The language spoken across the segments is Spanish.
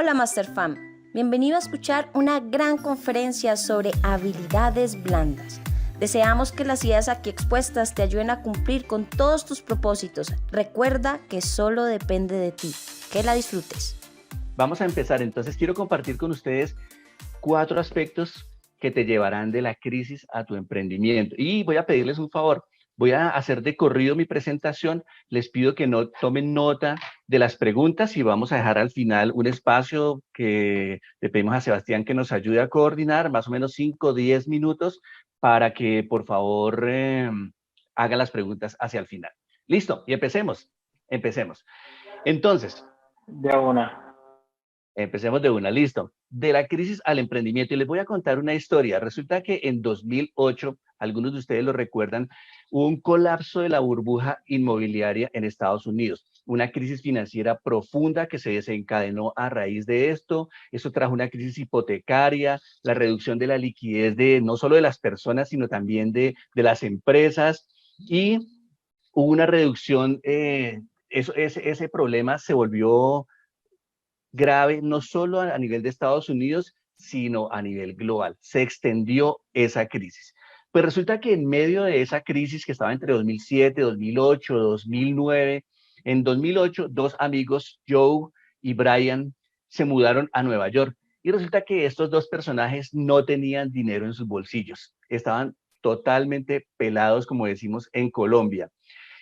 Hola MasterFam, bienvenido a escuchar una gran conferencia sobre habilidades blandas. Deseamos que las ideas aquí expuestas te ayuden a cumplir con todos tus propósitos. Recuerda que solo depende de ti. Que la disfrutes. Vamos a empezar, entonces quiero compartir con ustedes 4 aspectos que te llevarán de la crisis a tu emprendimiento. Y voy a pedirles un favor, voy a hacer de corrido mi presentación, les pido que no tomen nota de las preguntas y vamos a dejar al final un espacio que le pedimos a Sebastián que nos ayude a coordinar, más o menos 5 o 10 minutos, para que por favor haga las preguntas hacia el final. Listo, y empecemos. Entonces, De una. empecemos de una, listo. De la crisis al emprendimiento. Y les voy a contar una historia. Resulta que en 2008, algunos de ustedes lo recuerdan, hubo un colapso de la burbuja inmobiliaria en Estados Unidos. Una crisis financiera profunda que se desencadenó a raíz de esto. Eso trajo una crisis hipotecaria, la reducción de la liquidez de no solo de las personas, sino también de las empresas. Y hubo una reducción, ese problema se volvió grave, no solo a nivel de Estados Unidos, sino a nivel global. Se extendió esa crisis. Pues resulta que en medio de esa crisis que estaba entre 2007, 2008, 2009, en 2008, 2 amigos, Joe y Brian, se mudaron a Nueva York. Y resulta que estos 2 personajes no tenían dinero en sus bolsillos. Estaban totalmente pelados, como decimos en Colombia.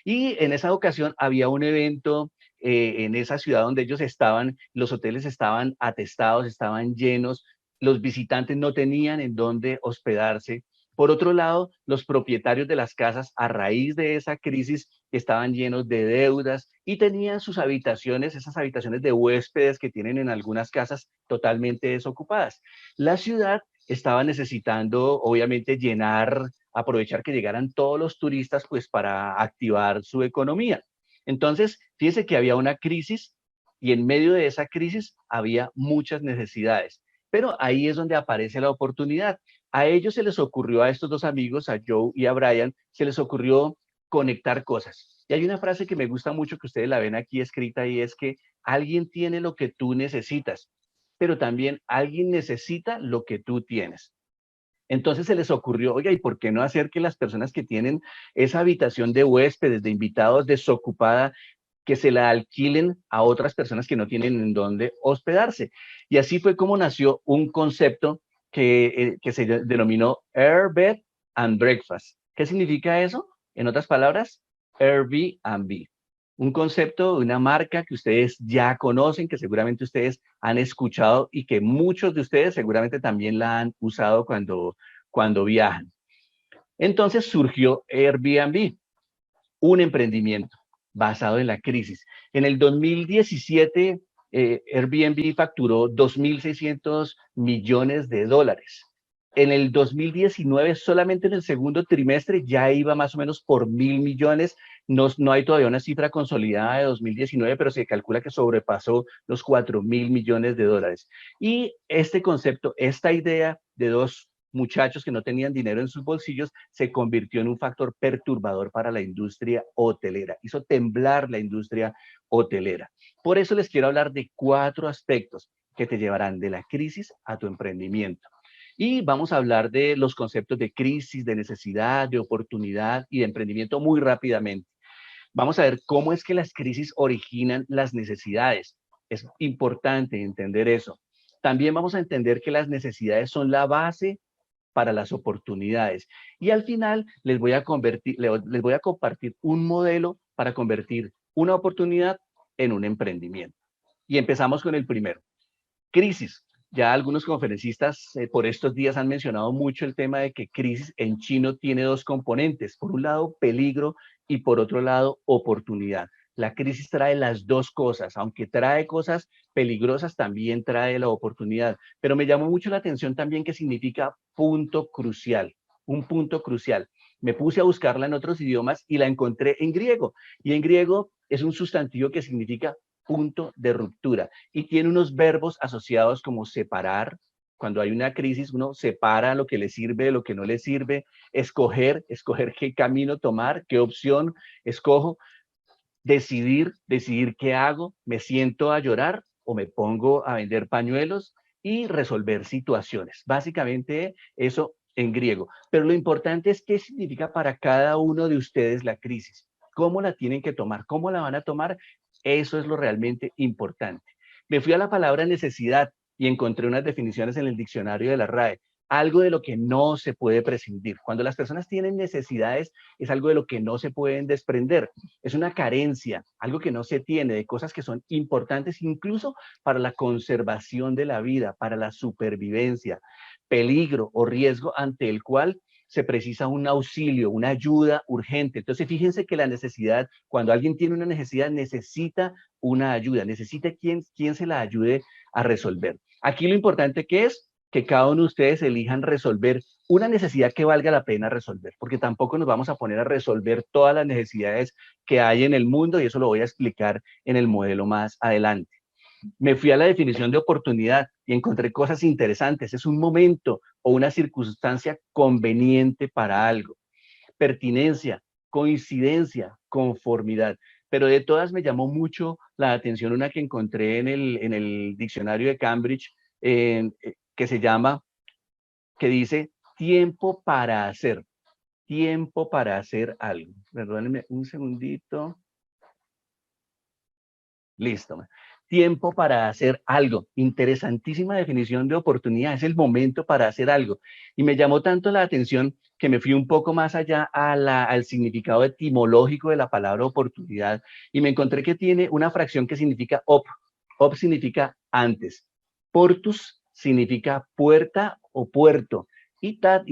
Y en esa ocasión había un evento en esa ciudad donde ellos estaban, los hoteles estaban atestados, estaban llenos, los visitantes no tenían en dónde hospedarse. Por otro lado, los propietarios de las casas, a raíz de esa crisis, estaban llenos de deudas y tenían sus habitaciones, esas habitaciones de huéspedes que tienen en algunas casas totalmente desocupadas. La ciudad estaba necesitando, obviamente, aprovechar que llegaran todos los turistas, pues para activar su economía. Entonces, fíjense que había una crisis y en medio de esa crisis había muchas necesidades. Pero ahí es donde aparece la oportunidad. A ellos se les ocurrió, a estos 2 amigos, a Joe y a Brian, se les ocurrió conectar cosas. Y hay una frase que me gusta mucho, que ustedes la ven aquí escrita, y es que alguien tiene lo que tú necesitas, pero también alguien necesita lo que tú tienes. Entonces se les ocurrió, oiga, ¿y por qué no hacer que las personas que tienen esa habitación de huéspedes, de invitados desocupada, que se la alquilen a otras personas que no tienen en dónde hospedarse? Y así fue como nació un concepto que se denominó Air, Bed and Breakfast. ¿Qué significa eso? En otras palabras, Airbnb. Un concepto, una marca que ustedes ya conocen, que seguramente ustedes han escuchado y que muchos de ustedes seguramente también la han usado cuando viajan. Entonces surgió Airbnb, un emprendimiento basado en la crisis. En el 2017, Airbnb facturó 2.600 millones de dólares. En el 2019, solamente en el segundo trimestre, ya iba más o menos por 1.000 millones. No hay todavía una cifra consolidada de 2019, pero se calcula que sobrepasó los 4.000 millones de dólares. Y este concepto, esta idea de 2 muchachos que no tenían dinero en sus bolsillos, se convirtió en un factor perturbador para la industria hotelera. Hizo temblar la industria hotelera. Por eso les quiero hablar de 4 aspectos que te llevarán de la crisis a tu emprendimiento. Y vamos a hablar de los conceptos de crisis, de necesidad, de oportunidad y de emprendimiento muy rápidamente. Vamos a ver cómo es que las crisis originan las necesidades. Es importante entender eso. También vamos a entender que las necesidades son la base para las oportunidades. Y al final les voy a compartir un modelo para convertir una oportunidad en un emprendimiento. Y empezamos con el primero. Crisis. Ya algunos conferencistas por estos días han mencionado mucho el tema de que crisis en chino tiene 2 componentes. Por un lado, peligro, y por otro lado, oportunidad. La crisis trae las 2 cosas, aunque trae cosas peligrosas, también trae la oportunidad. Pero me llamó mucho la atención también que significa punto crucial, un punto crucial. Me puse a buscarla en otros idiomas y la encontré en griego. Y en griego es un sustantivo que significa punto de ruptura y tiene unos verbos asociados como separar. Cuando hay una crisis, uno separa lo que le sirve de lo que no le sirve. Escoger qué camino tomar, qué opción escojo. Decidir qué hago. Me siento a llorar o me pongo a vender pañuelos y resolver situaciones. Básicamente eso en griego. Pero lo importante es qué significa para cada uno de ustedes la crisis. ¿Cómo la tienen que tomar? ¿Cómo la van a tomar? Eso es lo realmente importante. Me fui a la palabra necesidad y encontré unas definiciones en el diccionario de la RAE. Algo de lo que no se puede prescindir. Cuando las personas tienen necesidades, es algo de lo que no se pueden desprender. Es una carencia, algo que no se tiene, de cosas que son importantes incluso para la conservación de la vida, para la supervivencia, peligro o riesgo ante el cual se precisa un auxilio, una ayuda urgente. Entonces, fíjense que la necesidad, cuando alguien tiene una necesidad, necesita una ayuda, necesita quien se la ayude a resolver. Aquí lo importante que es que cada uno de ustedes elijan resolver una necesidad que valga la pena resolver, porque tampoco nos vamos a poner a resolver todas las necesidades que hay en el mundo y eso lo voy a explicar en el modelo más adelante. Me fui a la definición de oportunidad y encontré cosas interesantes. Es un momento o una circunstancia conveniente para algo. Pertinencia, coincidencia, conformidad. Pero de todas me llamó mucho la atención una que encontré en el diccionario de Cambridge, que se llama, que dice tiempo para hacer algo. Perdónenme un segundito. Listo. Tiempo para hacer algo. Interesantísima definición de oportunidad. Es el momento para hacer algo. Y me llamó tanto la atención que me fui un poco más allá al significado etimológico de la palabra oportunidad y me encontré que tiene una fracción que significa op. Op significa antes. Portus significa puerta o puerto. Y tat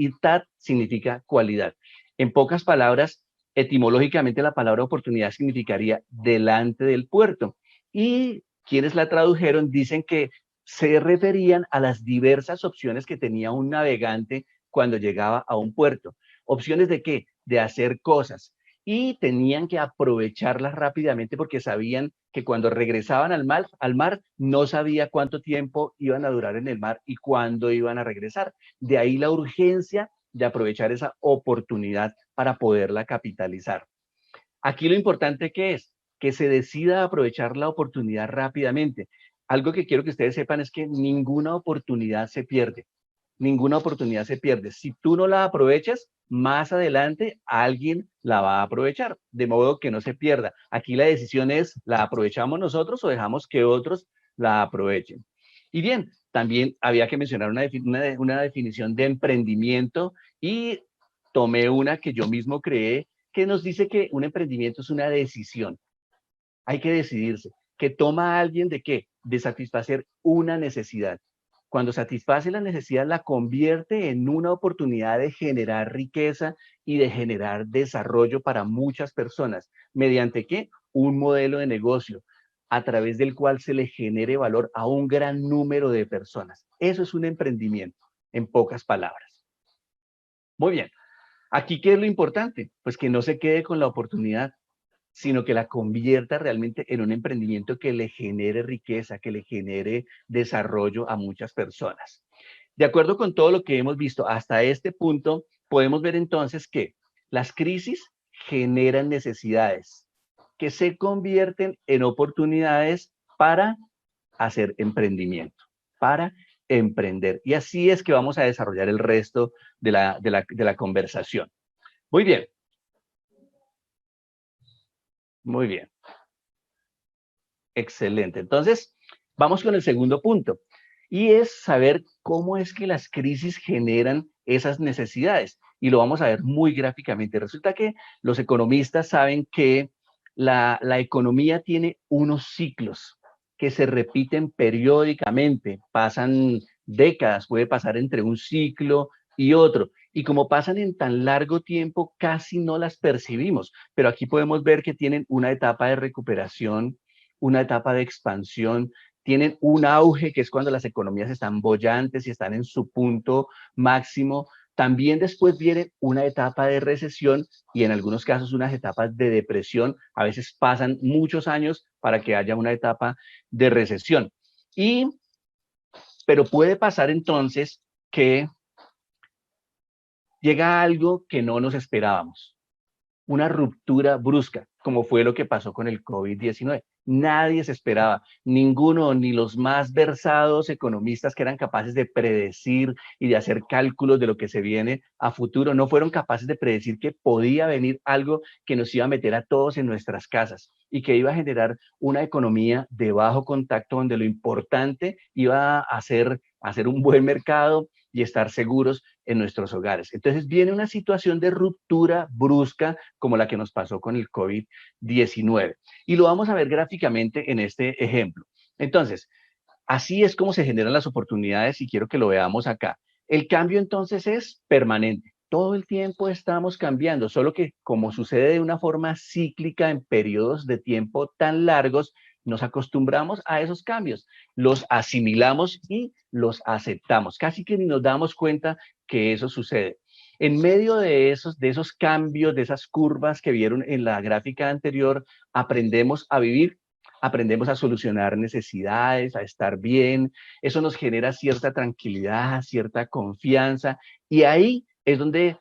significa cualidad. En pocas palabras, etimológicamente la palabra oportunidad significaría delante del puerto. Y quienes la tradujeron dicen que se referían a las diversas opciones que tenía un navegante cuando llegaba a un puerto. ¿Opciones de qué? De hacer cosas. Y tenían que aprovecharlas rápidamente porque sabían que cuando regresaban al mar no sabía cuánto tiempo iban a durar en el mar y cuándo iban a regresar. De ahí la urgencia de aprovechar esa oportunidad para poderla capitalizar. Aquí lo importante que es que se decida aprovechar la oportunidad rápidamente. Algo que quiero que ustedes sepan es que ninguna oportunidad se pierde. Ninguna oportunidad se pierde. Si tú no la aprovechas, más adelante alguien la va a aprovechar, de modo que no se pierda. Aquí la decisión es, ¿la aprovechamos nosotros o dejamos que otros la aprovechen? Y bien, también había que mencionar una definición de emprendimiento y tomé una que yo mismo creé, que nos dice que un emprendimiento es una decisión. Hay que decidirse. ¿Que toma a alguien de qué? De satisfacer una necesidad. Cuando satisface la necesidad, la convierte en una oportunidad de generar riqueza y de generar desarrollo para muchas personas. ¿Mediante qué? Un modelo de negocio a través del cual se le genere valor a un gran número de personas. Eso es un emprendimiento, en pocas palabras. Muy bien. Aquí, ¿qué es lo importante? Pues que no se quede con la oportunidad, sino que la convierta realmente en un emprendimiento que le genere riqueza, que le genere desarrollo a muchas personas. De acuerdo con todo lo que hemos visto hasta este punto, podemos ver entonces que las crisis generan necesidades que se convierten en oportunidades para hacer emprendimiento, para emprender. Y así es que vamos a desarrollar el resto de la conversación. Muy bien. Muy bien. Excelente. Entonces, vamos con el segundo punto. Y es saber cómo es que las crisis generan esas necesidades. Y lo vamos a ver muy gráficamente. Resulta que los economistas saben que la economía tiene unos ciclos que se repiten periódicamente. Pasan décadas, puede pasar entre un ciclo y otro. Y como pasan en tan largo tiempo, casi no las percibimos. Pero aquí podemos ver que tienen una etapa de recuperación, una etapa de expansión, tienen un auge que es cuando las economías están bollantes y están en su punto máximo. También después viene una etapa de recesión y en algunos casos unas etapas de depresión. A veces pasan muchos años para que haya una etapa de recesión. Pero puede pasar entonces que llega algo que no nos esperábamos, una ruptura brusca, como fue lo que pasó con el COVID-19. Nadie se esperaba, ninguno, ni los más versados economistas que eran capaces de predecir y de hacer cálculos de lo que se viene a futuro, no fueron capaces de predecir que podía venir algo que nos iba a meter a todos en nuestras casas y que iba a generar una economía de bajo contacto donde lo importante iba a ser hacer un buen mercado y estar seguros en nuestros hogares. Entonces viene una situación de ruptura brusca como la que nos pasó con el COVID-19. Y lo vamos a ver gráficamente en este ejemplo. Entonces, así es como se generan las oportunidades y quiero que lo veamos acá. El cambio entonces es permanente. Todo el tiempo estamos cambiando, solo que como sucede de una forma cíclica en periodos de tiempo tan largos, nos acostumbramos a esos cambios, los asimilamos y los aceptamos. Casi que ni nos damos cuenta que eso sucede. En medio de esos cambios, de esas curvas que vieron en la gráfica anterior, aprendemos a vivir, aprendemos a solucionar necesidades, a estar bien. Eso nos genera cierta tranquilidad, cierta confianza, y ahí es donde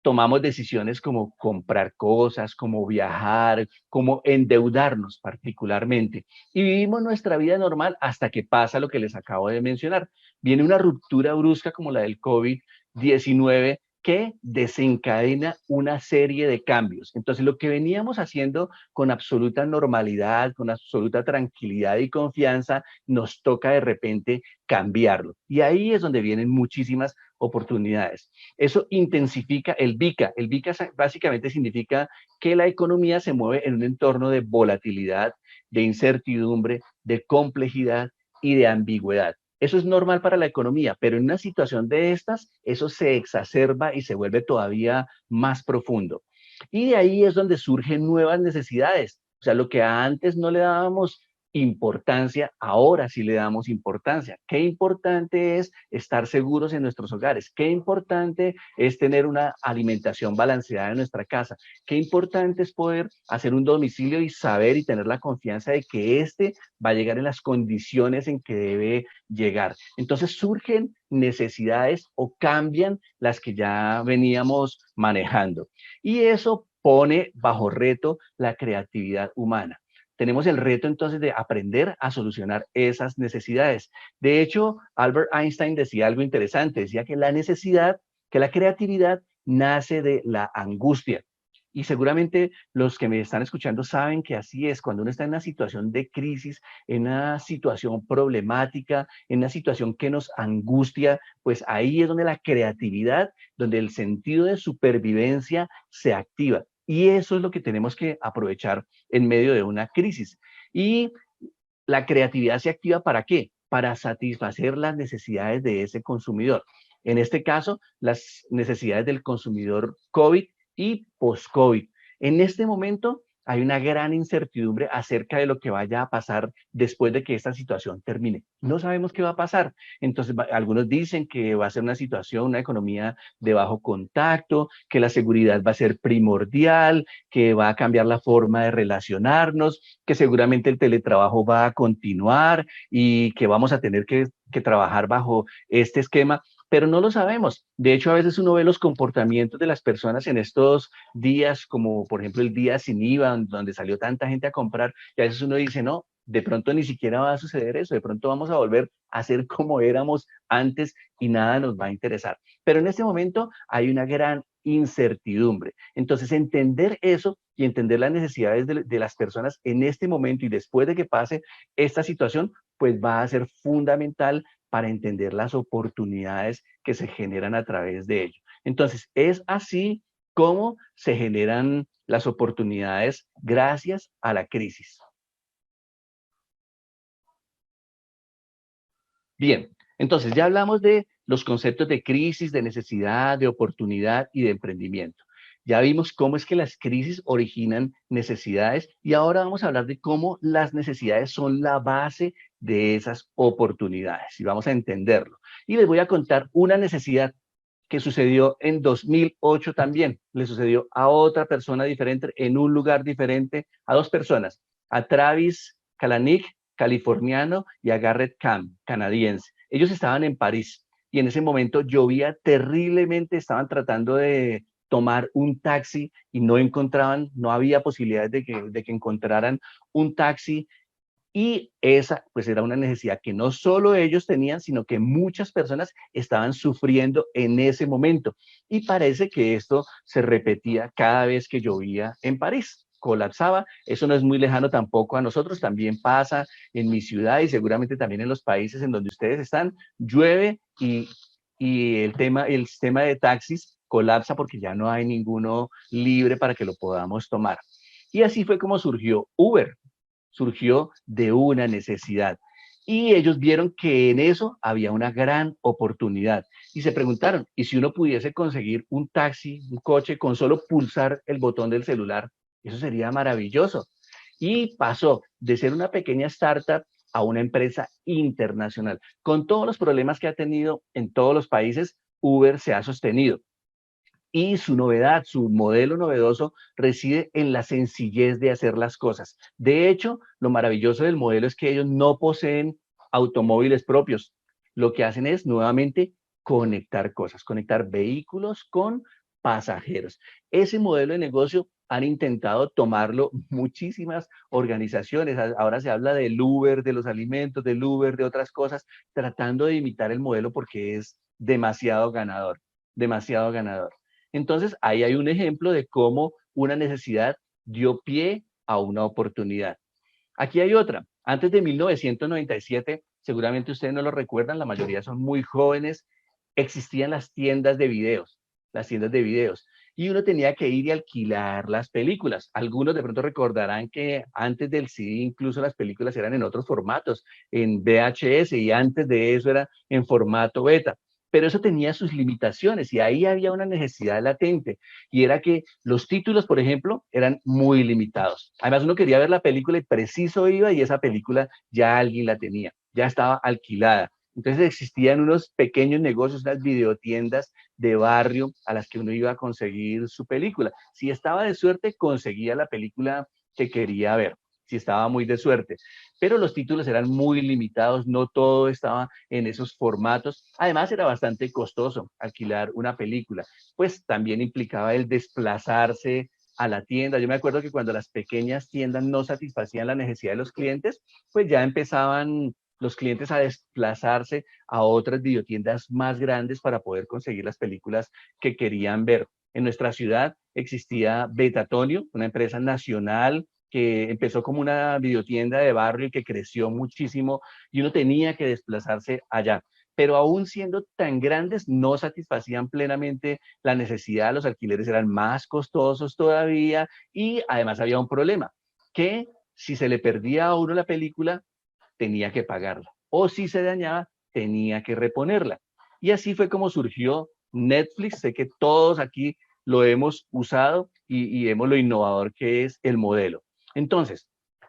tomamos decisiones como comprar cosas, como viajar, como endeudarnos particularmente. Y vivimos nuestra vida normal hasta que pasa lo que les acabo de mencionar. Viene una ruptura brusca como la del COVID-19 que desencadena una serie de cambios. Entonces, lo que veníamos haciendo con absoluta normalidad, con absoluta tranquilidad y confianza, nos toca de repente cambiarlo. Y ahí es donde vienen muchísimas oportunidades. Eso intensifica el VICA. El VICA básicamente significa que la economía se mueve en un entorno de volatilidad, de incertidumbre, de complejidad y de ambigüedad. Eso es normal para la economía, pero en una situación de estas, eso se exacerba y se vuelve todavía más profundo. Y de ahí es donde surgen nuevas necesidades. O sea, lo que antes no le dábamos importancia, ahora sí le damos importancia. Qué importante es estar seguros en nuestros hogares, qué importante es tener una alimentación balanceada en nuestra casa, qué importante es poder hacer un domicilio y saber y tener la confianza de que este va a llegar en las condiciones en que debe llegar. Entonces surgen necesidades o cambian las que ya veníamos manejando. Y eso pone bajo reto la creatividad humana. Tenemos el reto entonces de aprender a solucionar esas necesidades. De hecho, Albert Einstein decía algo interesante, decía que la necesidad, que la creatividad nace de la angustia. Y seguramente los que me están escuchando saben que así es, cuando uno está en una situación de crisis, en una situación problemática, en una situación que nos angustia, pues ahí es donde la creatividad, donde el sentido de supervivencia se activa. Y eso es lo que tenemos que aprovechar en medio de una crisis. Y la creatividad se activa ¿para qué? Para satisfacer las necesidades de ese consumidor. En este caso, las necesidades del consumidor COVID y post-COVID. En este momento hay una gran incertidumbre acerca de lo que vaya a pasar después de que esta situación termine. No sabemos qué va a pasar. Entonces, algunos dicen que va a ser una situación, una economía de bajo contacto, que la seguridad va a ser primordial, que va a cambiar la forma de relacionarnos, que seguramente el teletrabajo va a continuar y que vamos a tener que trabajar bajo este esquema, pero no lo sabemos. De hecho, a veces uno ve los comportamientos de las personas en estos días, como por ejemplo el día sin IVA, donde salió tanta gente a comprar, y a veces uno dice, no, de pronto ni siquiera va a suceder eso, de pronto vamos a volver a ser como éramos antes y nada nos va a interesar. Pero en este momento hay una gran incertidumbre. Entonces, entender eso y entender las necesidades de las personas en este momento y después de que pase esta situación, pues va a ser fundamental para entender las oportunidades que se generan a través de ello. Entonces, es así como se generan las oportunidades gracias a la crisis. Bien, entonces ya hablamos de los conceptos de crisis, de necesidad, de oportunidad y de emprendimiento. Ya vimos cómo es que las crisis originan necesidades y ahora vamos a hablar de cómo las necesidades son la base de esas oportunidades y vamos a entenderlo. Y les voy a contar una necesidad que sucedió en 2008 también. Le sucedió a otra persona diferente, en un lugar diferente, a dos personas, a Travis Kalanick, californiano, y a Garrett Camp, canadiense. Ellos estaban en París y en ese momento llovía terriblemente, estaban tratando de tomar un taxi y no encontraban, no había posibilidades de que encontraran un taxi Y esa pues era una necesidad que no solo ellos tenían, sino que muchas personas estaban sufriendo en ese momento. Y parece que esto se repetía cada vez que llovía en París. Colapsaba, eso no es muy lejano tampoco a nosotros, también pasa en mi ciudad y seguramente también en los países en donde ustedes están, llueve y el sistema de taxis colapsa porque ya no hay ninguno libre para que lo podamos tomar. Y así fue como surgió Uber, surgió de una necesidad. Y ellos vieron que en eso había una gran oportunidad. Y se preguntaron, ¿y si uno pudiese conseguir un taxi, un coche, con solo pulsar el botón del celular? Eso sería maravilloso. Y pasó de ser una pequeña startup a una empresa internacional. Con todos los problemas que ha tenido en todos los países, Uber se ha sostenido. Y su novedad, su modelo novedoso reside en la sencillez de hacer las cosas. De hecho, lo maravilloso del modelo es que ellos no poseen automóviles propios. Lo que hacen es nuevamente conectar cosas, conectar vehículos con pasajeros. Ese modelo de negocio han intentado tomarlo muchísimas organizaciones. Ahora se habla del Uber, de los alimentos, del Uber, de otras cosas, tratando de imitar el modelo porque es demasiado ganador, demasiado ganador. Entonces, ahí hay un ejemplo de cómo una necesidad dio pie a una oportunidad. Aquí hay otra. Antes de 1997, seguramente ustedes no lo recuerdan, la mayoría son muy jóvenes, existían las tiendas de videos, las tiendas de videos. Y uno tenía que ir y alquilar las películas. Algunos de pronto recordarán que antes del CD incluso las películas eran en otros formatos, en VHS, y antes de eso era en formato beta. Pero eso tenía sus limitaciones y ahí había una necesidad latente y era que los títulos, por ejemplo, eran muy limitados. Además, uno quería ver la película y preciso iba y esa película ya alguien la tenía, ya estaba alquilada. Entonces existían unos pequeños negocios, unas videotiendas de barrio a las que uno iba a conseguir su película. Si estaba de suerte, conseguía la película que quería ver, si estaba muy de suerte. Pero los títulos eran muy limitados, no todo estaba en esos formatos. Además, era bastante costoso alquilar una película, pues también implicaba el desplazarse a la tienda. Yo me acuerdo que cuando las pequeñas tiendas no satisfacían la necesidad de los clientes, pues ya empezaban los clientes a desplazarse a otras videotiendas más grandes para poder conseguir las películas que querían ver. En nuestra ciudad existía Betatonio, una empresa nacional que empezó como una videotienda de barrio y que creció muchísimo y uno tenía que desplazarse allá. Pero aún siendo tan grandes, no satisfacían plenamente la necesidad, los alquileres eran más costosos todavía y además había un problema, que si se le perdía a uno la película, tenía que pagarla. O si se dañaba, tenía que reponerla. Y así fue como surgió Netflix. Sé que todos aquí lo hemos usado y vemos lo innovador que es el modelo. Entonces,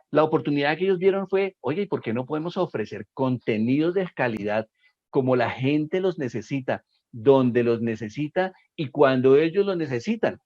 la oportunidad que ellos vieron fue, oye, ¿y por qué no podemos ofrecer contenidos de calidad como la gente los necesita, donde los necesita y cuando ellos los necesitan?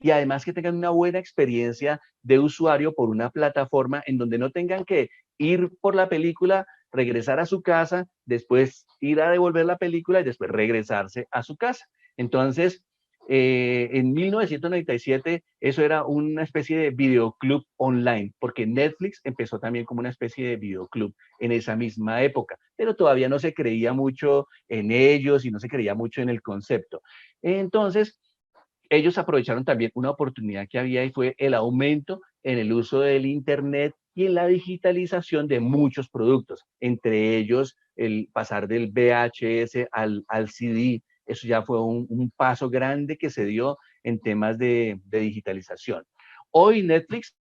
Y además que tengan una buena experiencia de usuario por una plataforma en donde no tengan que ir por la película, regresar a su casa, después ir a devolver la película y después regresarse a su casa. Entonces, en 1997 eso era una especie de videoclub online, porque Netflix empezó también como una especie de videoclub en esa misma época, pero todavía no se creía mucho en ellos y no se creía mucho en el concepto. Entonces, ellos aprovecharon también una oportunidad que había y fue el aumento en el uso del Internet y en la digitalización de muchos productos, entre ellos el pasar del VHS al CD. Eso ya fue un paso grande que se dio en temas de digitalización. Hoy Netflix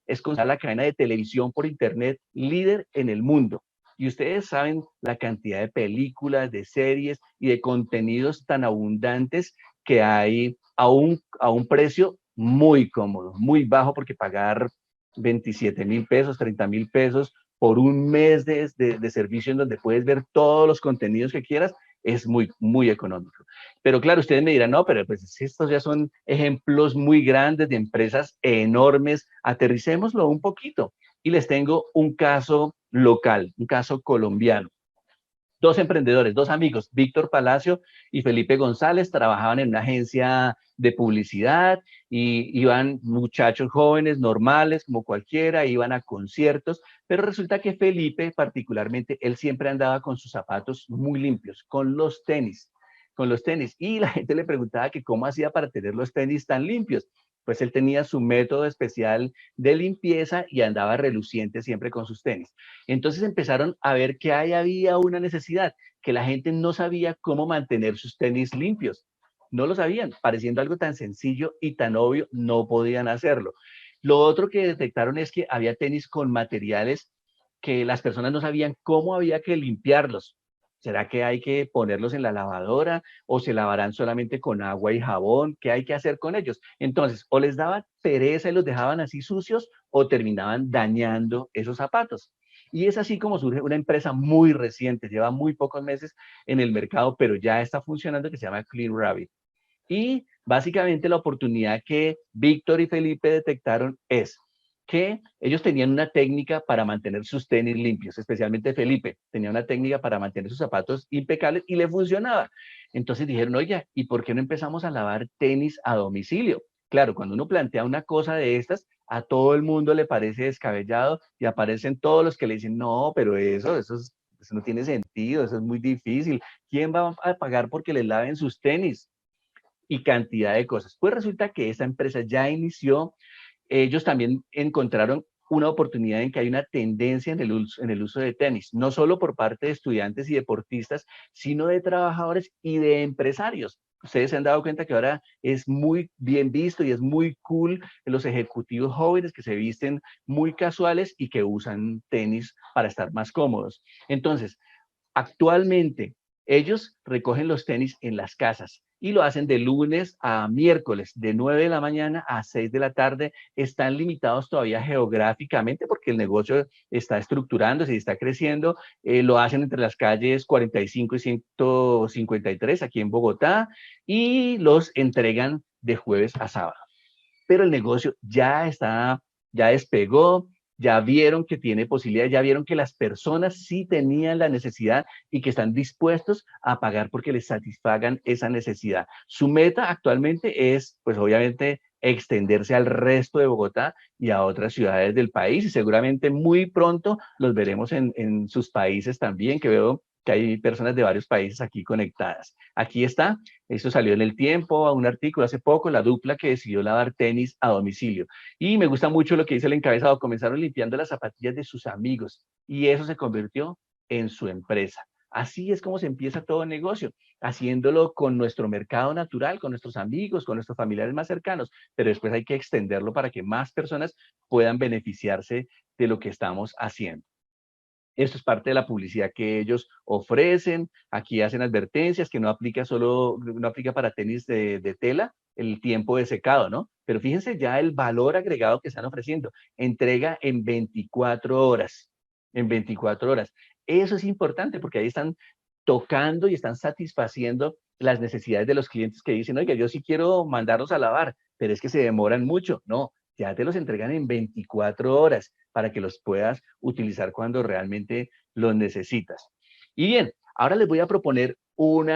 es considerada la cadena de televisión por Internet líder en el mundo. Y ustedes saben la cantidad de películas, de series y de contenidos tan abundantes que hay a un precio muy cómodo, muy bajo, porque pagar 27,000 pesos, 30,000 pesos por un mes de servicio en donde puedes ver todos los contenidos que quieras, es muy, muy económico. Pero claro, ustedes me dirán, no, pero pues estos ya son ejemplos muy grandes de empresas enormes, aterricémoslo un poquito. Y les tengo un caso local, un caso colombiano. Dos emprendedores, dos amigos, Víctor Palacio y Felipe González, trabajaban en una agencia de publicidad y iban muchachos jóvenes, normales, como cualquiera, iban a conciertos, pero resulta que Felipe, particularmente, él siempre andaba con sus zapatos muy limpios, con los tenis, y la gente le preguntaba que cómo hacía para tener los tenis tan limpios. Pues él tenía su método especial de limpieza y andaba reluciente siempre con sus tenis. Entonces empezaron a ver que ahí había una necesidad, que la gente no sabía cómo mantener sus tenis limpios. No lo sabían, pareciendo algo tan sencillo y tan obvio, no podían hacerlo. Lo otro que detectaron es que había tenis con materiales que las personas no sabían cómo había que limpiarlos. ¿Será que hay que ponerlos en la lavadora o se lavarán solamente con agua y jabón? ¿Qué hay que hacer con ellos? Entonces, o les daba pereza y los dejaban así sucios o terminaban dañando esos zapatos. Y es así como surge una empresa muy reciente, lleva muy pocos meses en el mercado, pero ya está funcionando, que se llama Clean Rabbit. Y básicamente la oportunidad que Víctor y Felipe detectaron es que ellos tenían una técnica para mantener sus tenis limpios, especialmente Felipe tenía una técnica para mantener sus zapatos impecables y le funcionaba. Entonces dijeron, oye, ¿y por qué no empezamos a lavar tenis a domicilio? Claro, cuando uno plantea una cosa de estas, a todo el mundo le parece descabellado y aparecen todos los que le dicen, no, pero eso no tiene sentido, eso es muy difícil. ¿Quién va a pagar porque les laven sus tenis? Y cantidad de cosas. Pues resulta que esta empresa ya inició, ellos también encontraron una oportunidad en que hay una tendencia en el uso de tenis, no solo por parte de estudiantes y deportistas, sino de trabajadores y de empresarios. Ustedes se han dado cuenta que ahora es muy bien visto y es muy cool los ejecutivos jóvenes que se visten muy casuales y que usan tenis para estar más cómodos. Entonces, actualmente, ellos recogen los tenis en las casas y lo hacen de lunes a miércoles, de 9 de la mañana a 6 de la tarde. Están limitados todavía geográficamente porque el negocio está estructurándose y está creciendo. Lo hacen entre las calles 45 y 153 aquí en Bogotá y los entregan de jueves a sábado. Pero el negocio ya despegó, ya vieron que tiene posibilidades, ya vieron que las personas sí tenían la necesidad y que están dispuestos a pagar porque les satisfagan esa necesidad. Su meta actualmente es, pues obviamente, extenderse al resto de Bogotá y a otras ciudades del país y seguramente muy pronto los veremos en sus países también, que veo que hay personas de varios países aquí conectadas. Aquí está, esto salió en El Tiempo, a un artículo hace poco, la dupla que decidió lavar tenis a domicilio. Y me gusta mucho lo que dice el encabezado, comenzaron limpiando las zapatillas de sus amigos y eso se convirtió en su empresa. Así es como se empieza todo negocio, haciéndolo con nuestro mercado natural, con nuestros amigos, con nuestros familiares más cercanos, pero después hay que extenderlo para que más personas puedan beneficiarse de lo que estamos haciendo. Esto es parte de la publicidad que ellos ofrecen. Aquí hacen advertencias que no aplica no aplica para tenis de tela, el tiempo de secado, ¿no? Pero fíjense ya el valor agregado que están ofreciendo. Entrega en 24 horas. En 24 horas. Eso es importante porque ahí están tocando y están satisfaciendo las necesidades de los clientes que dicen, oiga, yo sí quiero mandarlos a lavar, pero es que se demoran mucho. No, ya te los entregan en 24 horas para que los puedas utilizar cuando los necesitas. Y bien, ahora les voy a proponer un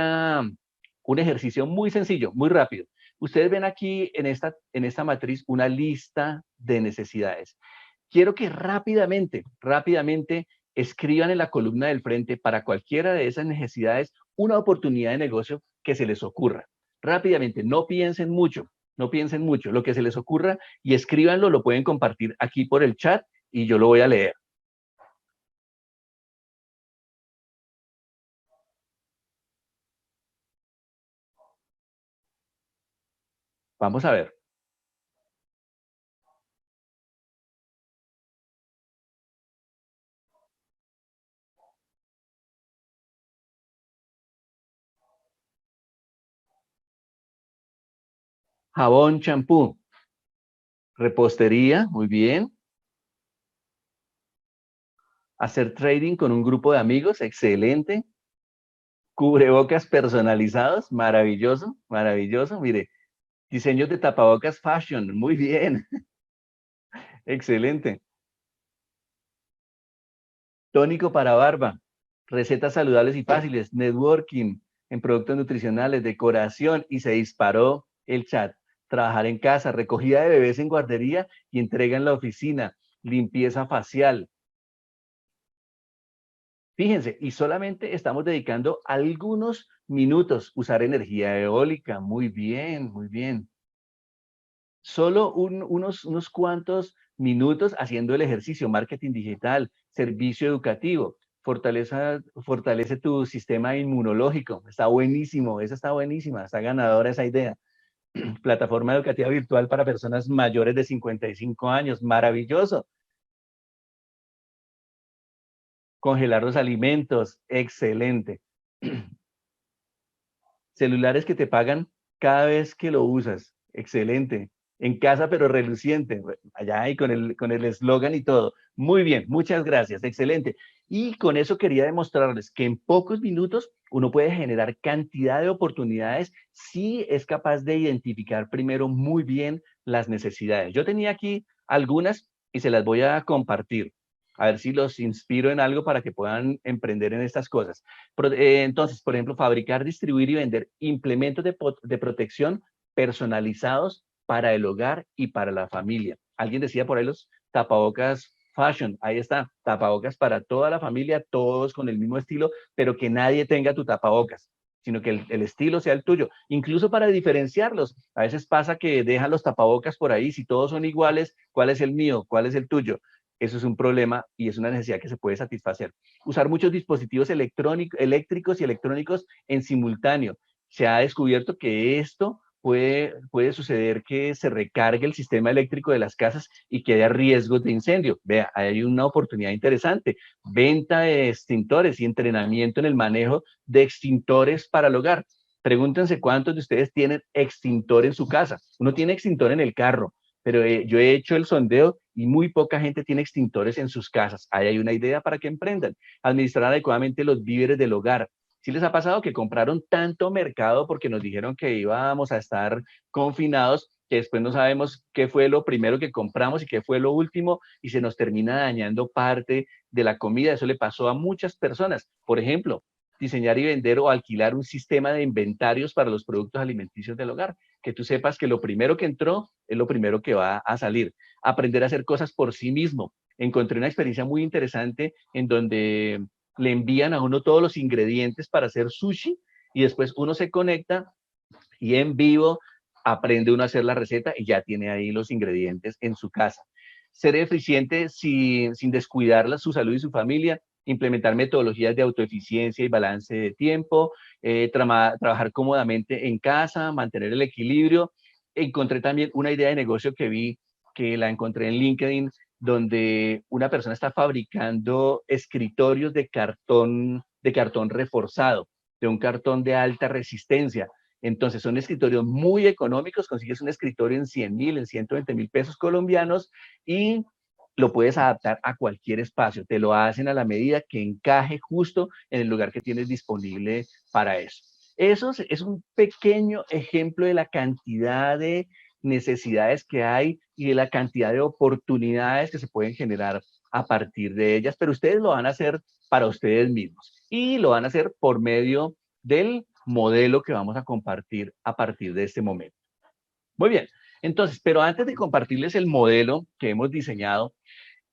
ejercicio muy sencillo, muy rápido. Ustedes ven aquí en esta matriz una lista de necesidades. Quiero que rápidamente escriban en la columna del frente para cualquiera de esas necesidades una oportunidad de negocio que se les ocurra. Rápidamente, no piensen mucho, no piensen mucho, lo que se les ocurra y escríbanlo, lo pueden compartir aquí por el chat y yo lo voy a leer. Vamos a ver. Jabón, champú, repostería, muy bien. Hacer trading con un grupo de amigos, excelente. Cubrebocas personalizados, maravilloso, maravilloso. Mire, diseños de tapabocas fashion, muy bien, excelente. Tónico para barba, recetas saludables y fáciles, networking en productos nutricionales, decoración, y se disparó el chat. Trabajar en casa, recogida de bebés en guardería y entrega en la oficina, limpieza facial. Fíjense, y solamente estamos dedicando algunos minutos, usar energía eólica, muy bien, muy bien. Solo unos cuantos minutos haciendo el ejercicio, marketing digital, servicio educativo, fortalece tu sistema inmunológico. Está buenísimo, esa está buenísima, está ganadora esa idea. Plataforma educativa virtual para personas mayores de 55 años, maravilloso. Congelar los alimentos, excelente. Celulares que te pagan cada vez que lo usas, excelente. En casa, pero reluciente, allá y con el eslogan y todo. Muy bien, muchas gracias, excelente. Y con eso quería demostrarles que en pocos minutos uno puede generar cantidad de oportunidades si es capaz de identificar primero muy bien las necesidades. Yo tenía aquí algunas y se las voy a compartir. A ver si los inspiro en algo para que puedan emprender en estas cosas. Entonces, por ejemplo, fabricar, distribuir y vender implementos de protección personalizados para el hogar y para la familia. Alguien decía por ahí los tapabocas fashion, ahí está, tapabocas para toda la familia, todos con el mismo estilo, pero que nadie tenga tu tapabocas, sino que el estilo sea el tuyo, incluso para diferenciarlos. A veces pasa que dejan los tapabocas por ahí, si todos son iguales, ¿cuál es el mío? ¿Cuál es el tuyo? Eso es un problema y es una necesidad que se puede satisfacer. Usar muchos dispositivos eléctricos y electrónicos en simultáneo. Se ha descubierto que esto puede suceder que se recargue el sistema eléctrico de las casas y que haya riesgos de incendio. Vea, hay una oportunidad interesante. Venta de extintores y entrenamiento en el manejo de extintores para el hogar. Pregúntense cuántos de ustedes tienen extintor en su casa. Uno tiene extintor en el carro, pero yo he hecho el sondeo y muy poca gente tiene extintores en sus casas. Ahí hay una idea para que emprendan. Administrar adecuadamente los víveres del hogar. ¿Sí les ha pasado que compraron tanto mercado porque nos dijeron que íbamos a estar confinados, que después no sabemos qué fue lo primero que compramos y qué fue lo último, y se nos termina dañando parte de la comida? Eso le pasó a muchas personas. Por ejemplo, diseñar y vender o alquilar un sistema de inventarios para los productos alimenticios del hogar. Que tú sepas que lo primero que entró es lo primero que va a salir. Aprender a hacer cosas por sí mismo. Encontré una experiencia muy interesante en donde le envían a uno todos los ingredientes para hacer sushi y después uno se conecta y en vivo aprende uno a hacer la receta y ya tiene ahí los ingredientes en su casa. Ser eficiente sin descuidar su salud y su familia, implementar metodologías de autoeficiencia y balance de tiempo, trabajar cómodamente en casa, mantener el equilibrio. Encontré también una idea de negocio que vi, que la encontré en LinkedIn, donde una persona está fabricando escritorios de cartón reforzado, de un cartón de alta resistencia. Entonces son escritorios muy económicos, consigues un escritorio en 100,000, en 120,000 pesos colombianos y lo puedes adaptar a cualquier espacio. Te lo hacen a la medida que encaje justo en el lugar que tienes disponible para eso. Eso es un pequeño ejemplo de la cantidad de necesidades que hay y de la cantidad de oportunidades que se pueden generar a partir de ellas, pero ustedes lo van a hacer para ustedes mismos y lo van a hacer por medio del modelo que vamos a compartir a partir de este momento. Muy bien, entonces, pero antes de compartirles el modelo que hemos diseñado,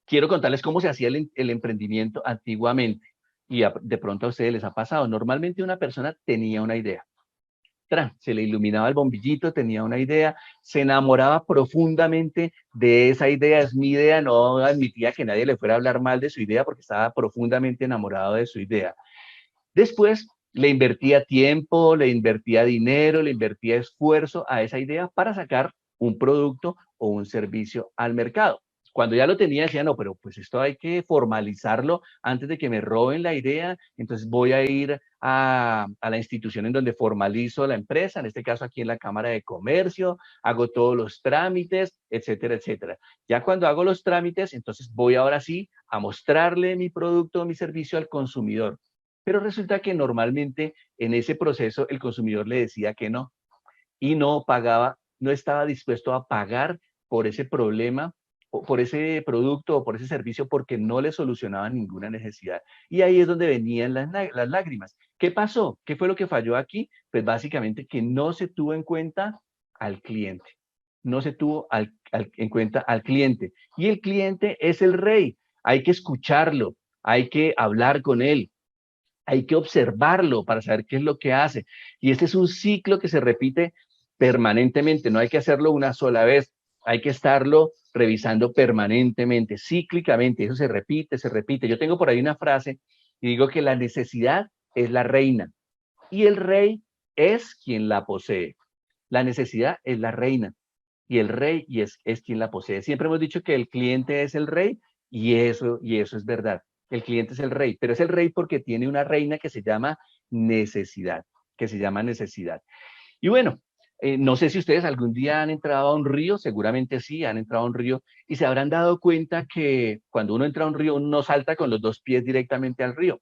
quiero contarles cómo se hacía el emprendimiento antiguamente y de pronto a ustedes les ha pasado. Normalmente una persona tenía una idea, se le iluminaba el bombillito, tenía una idea, se enamoraba profundamente de esa idea, es mi idea, no admitía que nadie le fuera a hablar mal de su idea porque estaba profundamente enamorado de su idea. Después le invertía tiempo, le invertía dinero, le invertía esfuerzo a esa idea para sacar un producto o un servicio al mercado. Cuando ya lo tenía, decía, no, pero pues esto hay que formalizarlo antes de que me roben la idea, entonces voy a ir a la institución en donde formalizo la empresa, en este caso aquí en la Cámara de Comercio, hago todos los trámites, etcétera, etcétera. Ya cuando hago los trámites, entonces voy ahora sí a mostrarle mi producto o mi servicio al consumidor. Pero resulta que normalmente en ese proceso el consumidor le decía que no y no pagaba, no estaba dispuesto a pagar por ese problema por ese producto o por ese servicio porque no le solucionaba ninguna necesidad. Y ahí es donde venían las lágrimas. ¿Qué pasó? ¿Qué fue lo que falló aquí? Pues básicamente que no se tuvo en cuenta al cliente. No se tuvo en cuenta al cliente. Y el cliente es el rey. Hay que escucharlo, hay que hablar con él, hay que observarlo para saber qué es lo que hace. Y este es un ciclo que se repite permanentemente, no hay que hacerlo una sola vez, hay que estarlo revisando permanentemente, cíclicamente, eso se repite, se repite. Yo tengo por ahí una frase y digo que la necesidad es la reina y el rey es quien la posee. La necesidad es la reina y el rey es quien la posee. Siempre hemos dicho que el cliente es el rey y eso es verdad. El cliente es el rey, pero es el rey porque tiene una reina que se llama necesidad, que se llama necesidad. Y bueno, no sé si ustedes algún día han entrado a un río, seguramente sí, han entrado a un río y se habrán dado cuenta que cuando uno entra a un río, uno no salta con los dos pies directamente al río,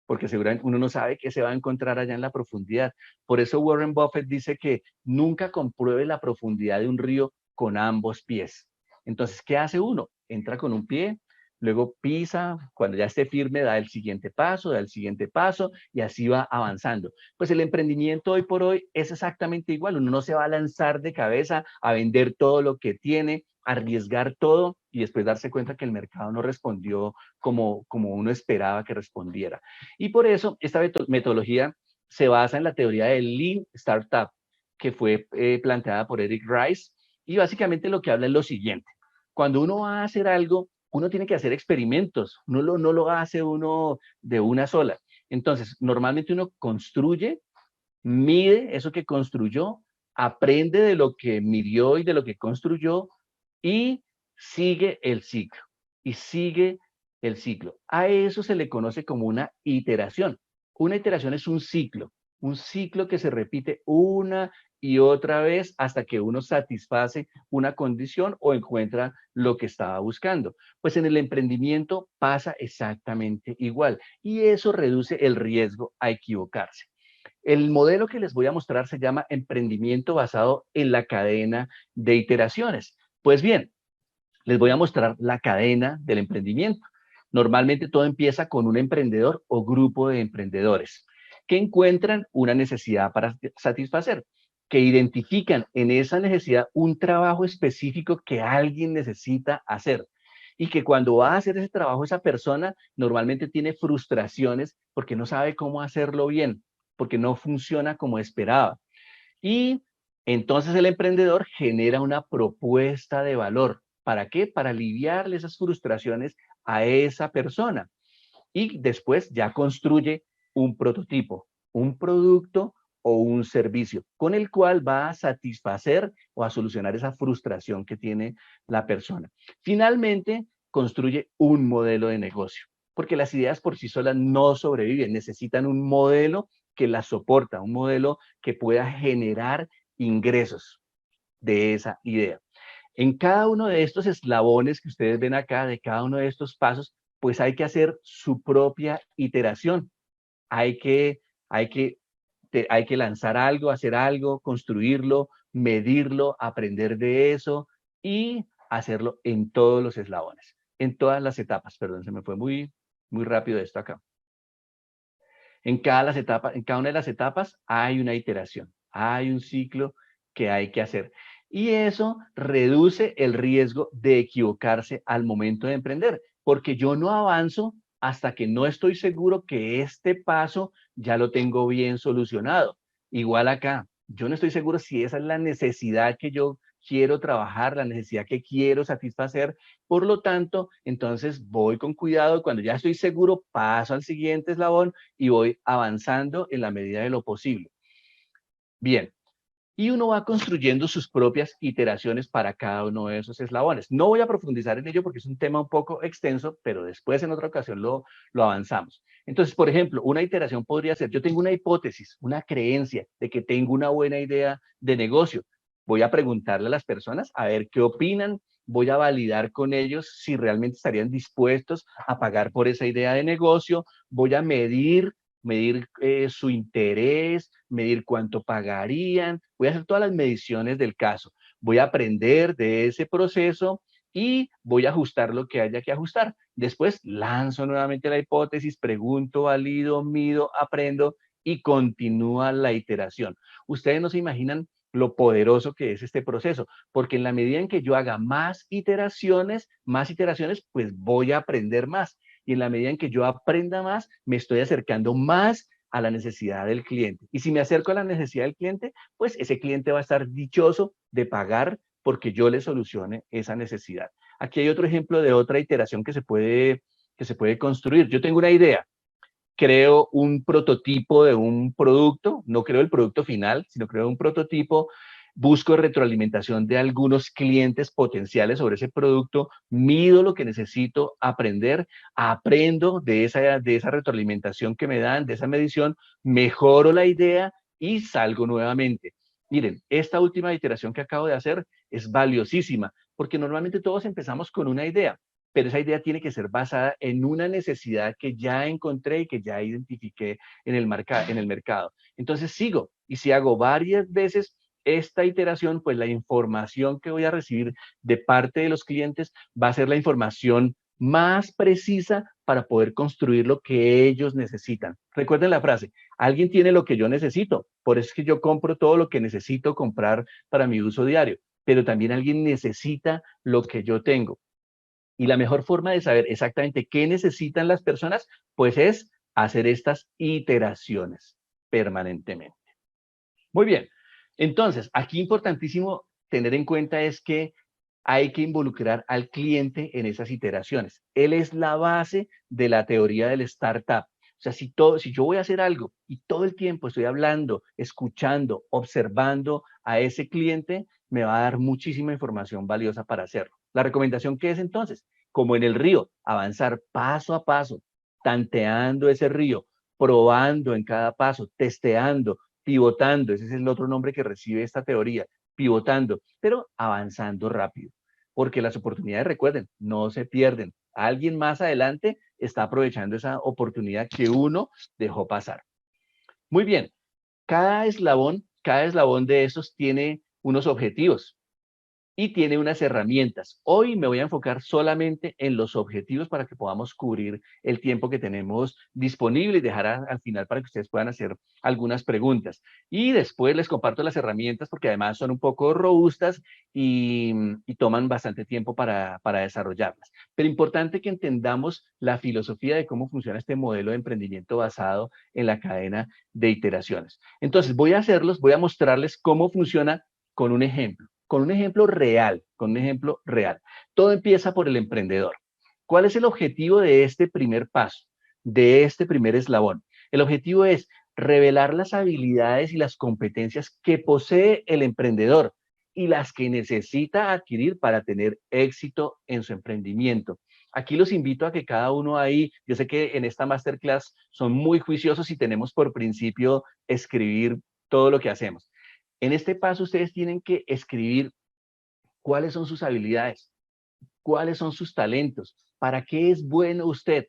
porque seguramente uno no sabe qué se va a encontrar allá en la profundidad. Por eso Warren Buffett dice que nunca compruebe la profundidad de un río con ambos pies. Entonces, ¿qué hace uno? Entra con un pie, luego pisa, cuando ya esté firme da el siguiente paso, da el siguiente paso y así va avanzando. Pues el emprendimiento hoy por hoy es exactamente igual. Uno no se va a lanzar de cabeza a vender todo lo que tiene, arriesgar todo y después darse cuenta que el mercado no respondió como uno esperaba que respondiera. Y por eso esta metodología se basa en la teoría del Lean Startup, que fue planteada por Eric Rice, y básicamente lo que habla es lo siguiente. Cuando uno va a hacer algo, uno tiene que hacer experimentos, no lo hace uno de una sola. Entonces, normalmente uno construye, mide eso que construyó, aprende de lo que midió y de lo que construyó y sigue el ciclo. Y sigue el ciclo. A eso se le conoce como una iteración. Una iteración es un ciclo que se repite una y otra vez hasta que uno satisface una condición o encuentra lo que estaba buscando. Pues en el emprendimiento pasa exactamente igual y eso reduce el riesgo a equivocarse. El modelo que les voy a mostrar se llama emprendimiento basado en la cadena de iteraciones. Pues bien, les voy a mostrar la cadena del emprendimiento. Normalmente todo empieza con un emprendedor o grupo de emprendedores que encuentran una necesidad para satisfacer, que identifican en esa necesidad un trabajo específico que alguien necesita hacer y que cuando va a hacer ese trabajo esa persona normalmente tiene frustraciones porque no sabe cómo hacerlo bien, porque no funciona como esperaba. Y entonces el emprendedor genera una propuesta de valor. ¿Para qué? Para aliviarle esas frustraciones a esa persona. Y después ya construye un prototipo, un producto o un servicio con el cual va a satisfacer o a solucionar esa frustración que tiene la persona. Finalmente, construye un modelo de negocio, porque las ideas por sí solas no sobreviven, necesitan un modelo que las soporta, un modelo que pueda generar ingresos de esa idea. En cada uno de estos eslabones que ustedes ven acá, de cada uno de estos pasos, pues hay que hacer su propia iteración. Hay que, hay que, hay que lanzar algo, hacer algo, construirlo, medirlo, aprender de eso y hacerlo en todos los eslabones, en todas las etapas. Perdón, se me fue muy rápido esto acá. En cada una de las etapas hay una iteración, hay un ciclo que hay que hacer. Y eso reduce el riesgo de equivocarse al momento de emprender, porque yo no avanzo hasta que no estoy seguro que este paso ya lo tengo bien solucionado. Igual acá, yo no estoy seguro si esa es la necesidad que yo quiero trabajar, la necesidad que quiero satisfacer. Por lo tanto, entonces voy con cuidado. Cuando ya estoy seguro, paso al siguiente eslabón y voy avanzando en la medida de lo posible. Bien, y uno va construyendo sus propias iteraciones para cada uno de esos eslabones. No voy a profundizar en ello porque es un tema un poco extenso, pero después en otra ocasión lo avanzamos. Entonces, por ejemplo, una iteración podría ser, yo tengo una hipótesis, una creencia de que tengo una buena idea de negocio. Voy a preguntarle a las personas a ver qué opinan, voy a validar con ellos si realmente estarían dispuestos a pagar por esa idea de negocio, voy a medir su interés, medir cuánto pagarían, voy a hacer todas las mediciones del caso, voy a aprender de ese proceso y voy a ajustar lo que haya que ajustar. Después lanzo nuevamente la hipótesis, pregunto, valido, mido, aprendo y continúa la iteración. Ustedes no se imaginan lo poderoso que es este proceso, porque en la medida en que yo haga más iteraciones, pues voy a aprender más. Y en la medida en que yo aprenda más, me estoy acercando más a la necesidad del cliente. Y si me acerco a la necesidad del cliente, pues ese cliente va a estar dichoso de pagar porque yo le solucione esa necesidad. Aquí hay otro ejemplo de otra iteración que se puede construir. Yo tengo una idea, creo un prototipo de un producto, no creo el producto final, sino creo un prototipo, busco retroalimentación de algunos clientes potenciales sobre ese producto, mido lo que necesito aprender, aprendo de esa retroalimentación que me dan, de esa medición, mejoro la idea y salgo nuevamente. Miren, esta última iteración que acabo de hacer es valiosísima, porque normalmente todos empezamos con una idea, pero esa idea tiene que ser basada en una necesidad que ya encontré y que ya identifiqué en el mercado. Entonces sigo, y si hago varias veces esta iteración, pues la información que voy a recibir de parte de los clientes va a ser la información más precisa para poder construir lo que ellos necesitan. Recuerden la frase, alguien tiene lo que yo necesito, por eso es que yo compro todo lo que necesito comprar para mi uso diario, pero también alguien necesita lo que yo tengo. Y la mejor forma de saber exactamente qué necesitan las personas, pues es hacer estas iteraciones permanentemente. Muy bien. Entonces, aquí importantísimo tener en cuenta es que hay que involucrar al cliente en esas iteraciones. Él es la base de la teoría del startup. O sea, si yo voy a hacer algo y todo el tiempo estoy hablando, escuchando, observando a ese cliente, me va a dar muchísima información valiosa para hacerlo. La recomendación, ¿qué es entonces? Como en el río, avanzar paso a paso, tanteando ese río, probando en cada paso, testeando, pivotando, ese es el otro nombre que recibe esta teoría, pivotando, pero avanzando rápido, porque las oportunidades, recuerden, no se pierden. Alguien más adelante está aprovechando esa oportunidad que uno dejó pasar. Muy bien, cada eslabón de esos tiene unos objetivos y tiene unas herramientas. Hoy me voy a enfocar solamente en los objetivos para que podamos cubrir el tiempo que tenemos disponible y dejar al final para que ustedes puedan hacer algunas preguntas. Y después les comparto las herramientas porque además son un poco robustas y toman bastante tiempo para desarrollarlas. Pero importante que entendamos la filosofía de cómo funciona este modelo de emprendimiento basado en la cadena de iteraciones. Entonces voy a mostrarles cómo funciona con un ejemplo. Con un ejemplo real, con un ejemplo real. Todo empieza por el emprendedor. ¿Cuál es el objetivo de este primer paso, de este primer eslabón? El objetivo es revelar las habilidades y las competencias que posee el emprendedor y las que necesita adquirir para tener éxito en su emprendimiento. Aquí los invito a que cada uno ahí, yo sé que en esta masterclass son muy juiciosos y tenemos por principio escribir todo lo que hacemos. En este paso ustedes tienen que escribir cuáles son sus habilidades, cuáles son sus talentos, para qué es bueno usted,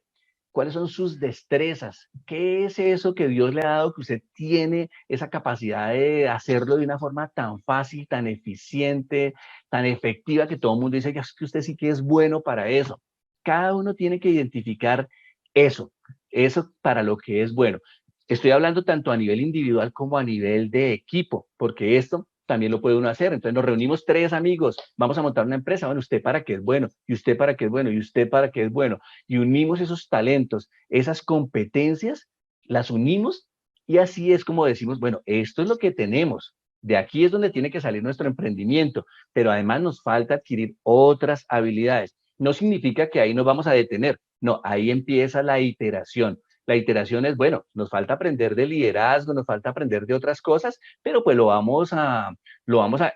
cuáles son sus destrezas, qué es eso que Dios le ha dado que usted tiene esa capacidad de hacerlo de una forma tan fácil, tan eficiente, tan efectiva que todo el mundo dice que usted sí que es bueno para eso. Cada uno tiene que identificar eso, eso para lo que es bueno. Estoy hablando tanto a nivel individual como a nivel de equipo, porque esto también lo puede uno hacer. Entonces nos reunimos tres amigos, vamos a montar una empresa, bueno, usted para qué es bueno, y usted para qué es bueno, y usted para qué es bueno, y unimos esos talentos, esas competencias, las unimos, y así es como decimos, bueno, esto es lo que tenemos, de aquí es donde tiene que salir nuestro emprendimiento, pero además nos falta adquirir otras habilidades. No significa que ahí nos vamos a detener, no, ahí empieza la iteración. La iteración es, bueno, nos falta aprender de liderazgo, nos falta aprender de otras cosas, pero pues lo vamos a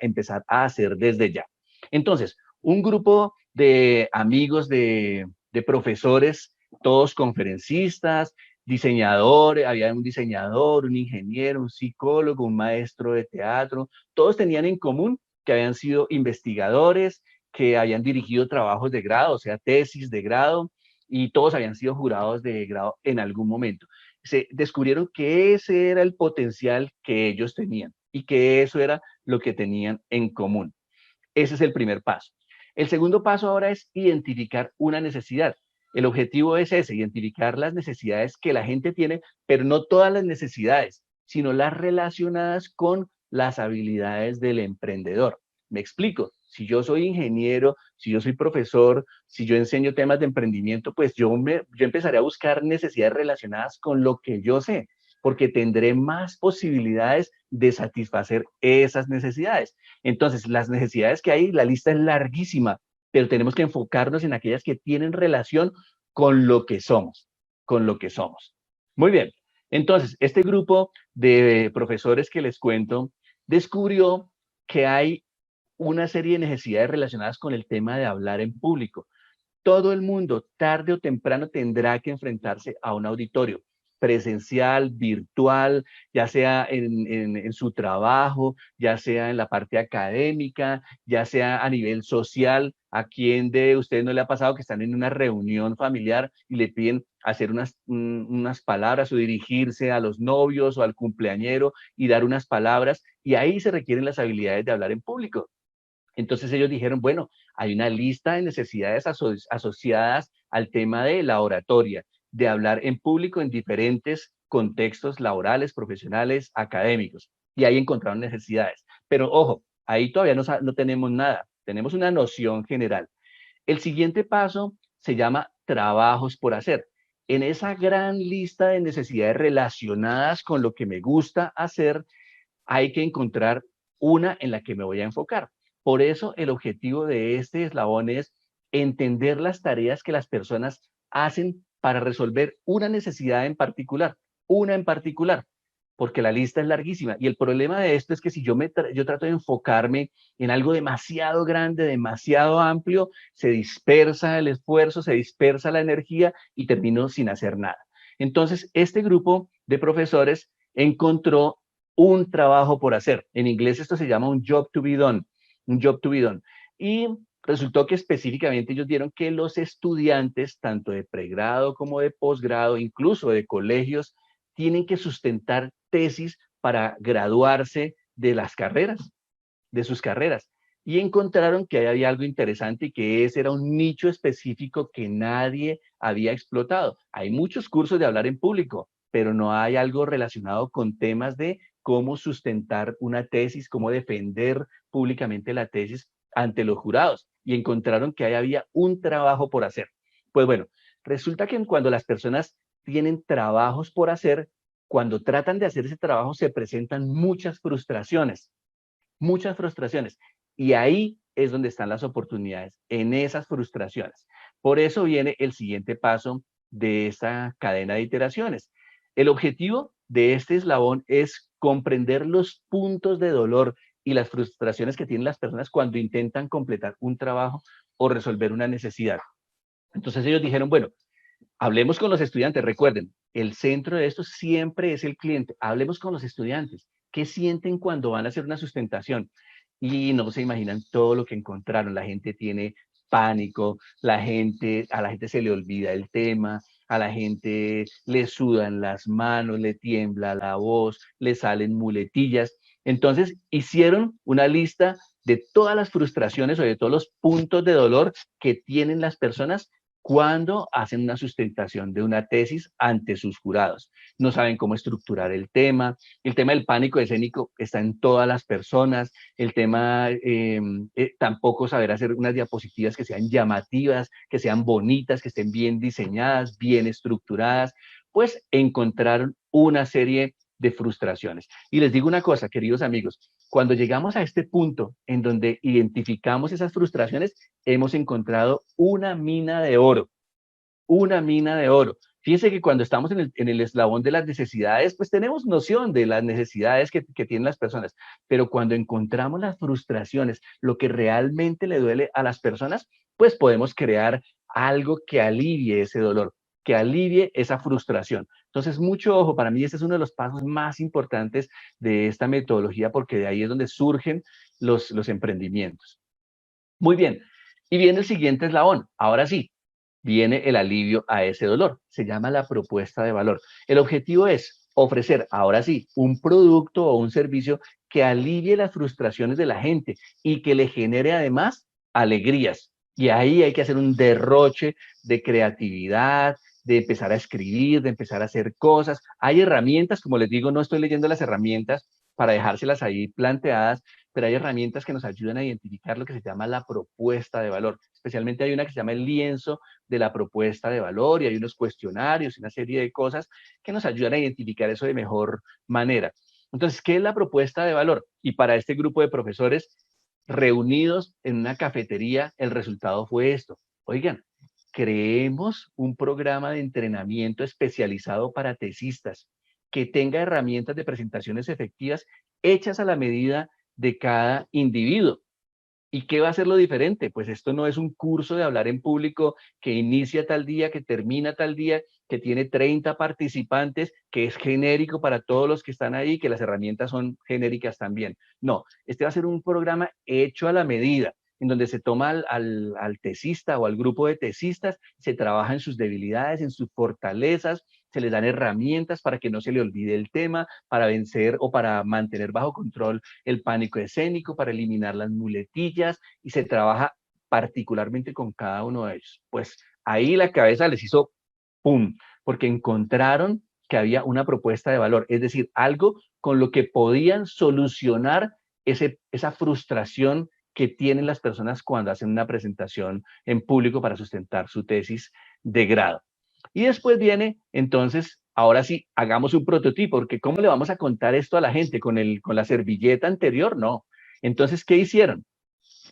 empezar a hacer desde ya. Entonces, un grupo de amigos, de profesores, todos conferencistas, diseñadores, había un diseñador, un ingeniero, un psicólogo, un maestro de teatro, todos tenían en común que habían sido investigadores, que habían dirigido trabajos de grado, o sea, tesis de grado, y todos habían sido jurados de grado en algún momento. Se descubrieron que ese era el potencial que ellos tenían y que eso era lo que tenían en común. Ese es el primer paso. El segundo paso ahora es identificar una necesidad. El objetivo es ese, identificar las necesidades que la gente tiene, pero no todas las necesidades, sino las relacionadas con las habilidades del emprendedor. Me explico, si yo soy ingeniero, si yo soy profesor, si yo enseño temas de emprendimiento, pues yo empezaré a buscar necesidades relacionadas con lo que yo sé, porque tendré más posibilidades de satisfacer esas necesidades. Entonces, las necesidades que hay, la lista es larguísima, pero tenemos que enfocarnos en aquellas que tienen relación con lo que somos, con lo que somos. Muy bien, entonces, este grupo de profesores que les cuento descubrió que hay una serie de necesidades relacionadas con el tema de hablar en público. Todo el mundo, tarde o temprano, tendrá que enfrentarse a un auditorio presencial, virtual, ya sea en su trabajo, ya sea en la parte académica, ya sea a nivel social. ¿A quién de ustedes no le ha pasado que están en una reunión familiar y le piden hacer unas palabras o dirigirse a los novios o al cumpleañero y dar unas palabras? Y ahí se requieren las habilidades de hablar en público. Entonces ellos dijeron, bueno, hay una lista de necesidades asociadas al tema de la oratoria, de hablar en público en diferentes contextos laborales, profesionales, académicos. Y ahí encontraron necesidades. Pero ojo, ahí todavía no tenemos nada, tenemos una noción general. El siguiente paso se llama trabajos por hacer. En esa gran lista de necesidades relacionadas con lo que me gusta hacer, hay que encontrar una en la que me voy a enfocar. Por eso el objetivo de este eslabón es entender las tareas que las personas hacen para resolver una necesidad en particular, porque la lista es larguísima. Y el problema de esto es que si yo trato de enfocarme en algo demasiado grande, demasiado amplio, se dispersa el esfuerzo, se dispersa la energía y termino sin hacer nada. Entonces, este grupo de profesores encontró un trabajo por hacer. En inglés esto se llama un job to be done, un job to be done. Y resultó que específicamente ellos dieron que los estudiantes, tanto de pregrado como de posgrado, incluso de colegios, tienen que sustentar tesis para graduarse de las carreras, de sus carreras. Y encontraron que había algo interesante y que ese era un nicho específico que nadie había explotado. Hay muchos cursos de hablar en público, pero no hay algo relacionado con temas de cómo sustentar una tesis, cómo defender públicamente la tesis ante los jurados. Y encontraron que ahí había un trabajo por hacer. Pues bueno, resulta que cuando las personas tienen trabajos por hacer, cuando tratan de hacer ese trabajo se presentan muchas frustraciones. Muchas frustraciones. Y ahí es donde están las oportunidades, en esas frustraciones. Por eso viene el siguiente paso de esta cadena de iteraciones. El objetivo de este eslabón es comprender los puntos de dolor y las frustraciones que tienen las personas cuando intentan completar un trabajo o resolver una necesidad. Entonces ellos dijeron, bueno, hablemos con los estudiantes. Recuerden, el centro de esto siempre es el cliente. Hablemos con los estudiantes. ¿Qué sienten cuando van a hacer una sustentación? Y no se imaginan todo lo que encontraron. La gente tiene pánico, a la gente se le olvida el tema, a la gente le sudan las manos, le tiembla la voz, le salen muletillas. Entonces hicieron una lista de todas las frustraciones o de todos los puntos de dolor que tienen las personas cuando hacen una sustentación de una tesis ante sus jurados. No saben cómo estructurar el tema del pánico escénico está en todas las personas, el tema tampoco saber hacer unas diapositivas que sean llamativas, que sean bonitas, que estén bien diseñadas, bien estructuradas, pues encontraron una serie de frustraciones. Y les digo una cosa, queridos amigos, cuando llegamos a este punto en donde identificamos esas frustraciones, hemos encontrado una mina de oro, una mina de oro. Fíjense que cuando estamos en el eslabón de las necesidades, pues tenemos noción de las necesidades que tienen las personas, pero cuando encontramos las frustraciones, lo que realmente le duele a las personas, pues podemos crear algo que alivie ese dolor, que alivie esa frustración. Entonces, mucho ojo, para mí este es uno de los pasos más importantes de esta metodología, porque de ahí es donde surgen los emprendimientos. Muy bien, y viene el siguiente eslabón. Ahora sí, viene el alivio a ese dolor. Se llama la propuesta de valor. El objetivo es ofrecer, ahora sí, un producto o un servicio que alivie las frustraciones de la gente y que le genere además alegrías. Y ahí hay que hacer un derroche de creatividad, de empezar a escribir, de empezar a hacer cosas. Hay herramientas, como les digo, no estoy leyendo las herramientas para dejárselas ahí planteadas, pero hay herramientas que nos ayudan a identificar lo que se llama la propuesta de valor. Especialmente hay una que se llama el lienzo de la propuesta de valor y hay unos cuestionarios y una serie de cosas que nos ayudan a identificar eso de mejor manera. Entonces, ¿qué es la propuesta de valor? Y para este grupo de profesores reunidos en una cafetería, el resultado fue esto. Oigan, creemos un programa de entrenamiento especializado para tesistas que tenga herramientas de presentaciones efectivas hechas a la medida de cada individuo. ¿Y qué va a ser lo diferente? Pues esto no es un curso de hablar en público que inicia tal día, que termina tal día, que tiene 30 participantes, que es genérico para todos los que están ahí, que las herramientas son genéricas también. No, este va a ser un programa hecho a la medida, en donde se toma al tesista o al grupo de tesistas, se trabaja en sus debilidades, en sus fortalezas, se les dan herramientas para que no se le olvide el tema, para vencer o para mantener bajo control el pánico escénico, para eliminar las muletillas, y se trabaja particularmente con cada uno de ellos. Pues ahí la cabeza les hizo ¡pum! Porque encontraron que había una propuesta de valor, es decir, algo con lo que podían solucionar esa frustración que tienen las personas cuando hacen una presentación en público para sustentar su tesis de grado. Y después viene, entonces, ahora sí, hagamos un prototipo, porque ¿cómo le vamos a contar esto a la gente? ¿Con la servilleta anterior? No. Entonces, ¿qué hicieron?